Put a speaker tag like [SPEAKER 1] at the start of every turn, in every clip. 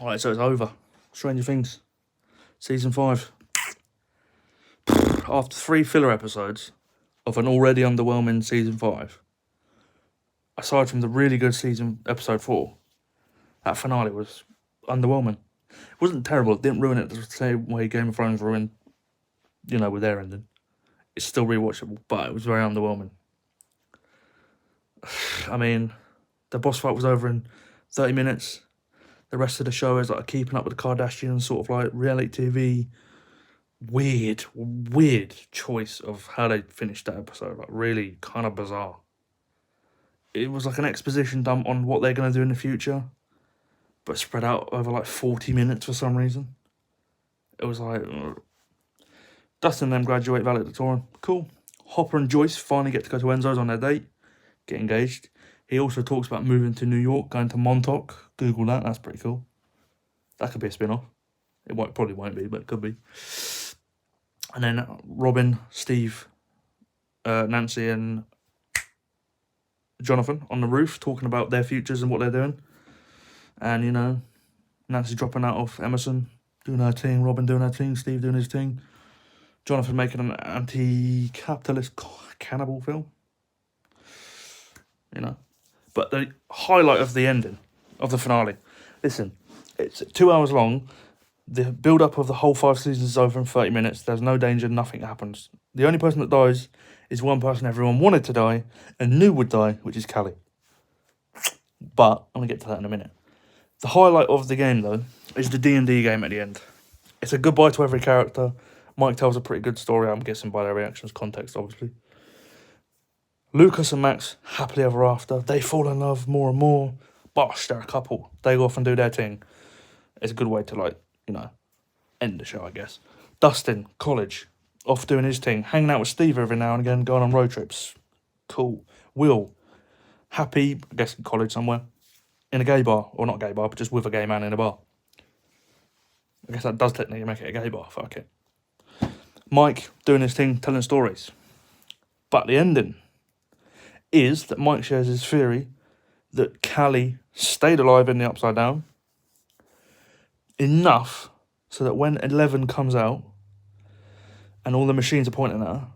[SPEAKER 1] Alright, so it's over. Stranger Things, Season 5. After 3 filler episodes of an already underwhelming Season 5, aside from the really good Episode 4, that finale was underwhelming. It wasn't terrible, it didn't ruin it the same way Game of Thrones ruined, with their ending. It's still rewatchable, but it was very underwhelming. I mean, the boss fight was over in 30 minutes. The rest of the show is like keeping up with the Kardashians, sort of like reality TV. Weird choice of how they finished that episode. Like, really kind of bizarre. It was like an exposition dump on what they're going to do in the future, but spread out over like 40 minutes for some reason. It was like, Dustin and them graduate valedictorian. Cool. Hopper and Joyce finally get to go to Enzo's on their date, get engaged. He also talks about moving to New York, going to Montauk. Google that, that's pretty cool. That could be a spin-off. It probably won't be, but it could be. And then Robin, Steve, Nancy and Jonathan on the roof talking about their futures and what they're doing. And, Nancy dropping out of Emerson, doing her thing, Robin doing her thing, Steve doing his thing. Jonathan making an anti-capitalist cannibal film. But the highlight of the ending, of the finale, listen, it's 2 hours long. The build-up of the whole 5 seasons is over in 30 minutes. There's no danger, nothing happens. The only person that dies is one person everyone wanted to die and knew would die, which is Callie. But I'm going to get to that in a minute. The highlight of the game, though, is the D&D game at the end. It's a goodbye to every character. Mike tells a pretty good story, I'm guessing by their reactions, context, obviously. Lucas and Max, happily ever after. They fall in love more and more. Bosh, they're a couple. They go off and do their thing. It's a good way to, end the show, I guess. Dustin, college, off doing his thing. Hanging out with Steve every now and again, going on road trips. Cool. Will, happy, I guess in college somewhere, in a gay bar. Or not gay bar, but just with a gay man in a bar. I guess that does technically make it a gay bar, fuck it. Mike, doing his thing, telling stories. But the ending is that Mike shares his theory that Callie stayed alive in the Upside Down enough so that when 11 comes out and all the machines are pointing at her,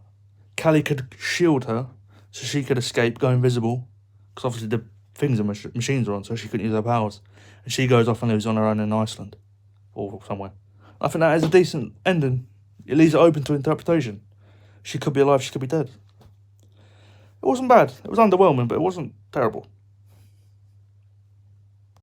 [SPEAKER 1] Callie could shield her so she could escape, go invisible, because obviously the things and machines are on, so she couldn't use her powers. And she goes off and lives on her own in Iceland or somewhere. I think that is a decent ending. It leaves it open to interpretation. She could be alive, she could be dead. It wasn't bad. It was underwhelming, but it wasn't terrible.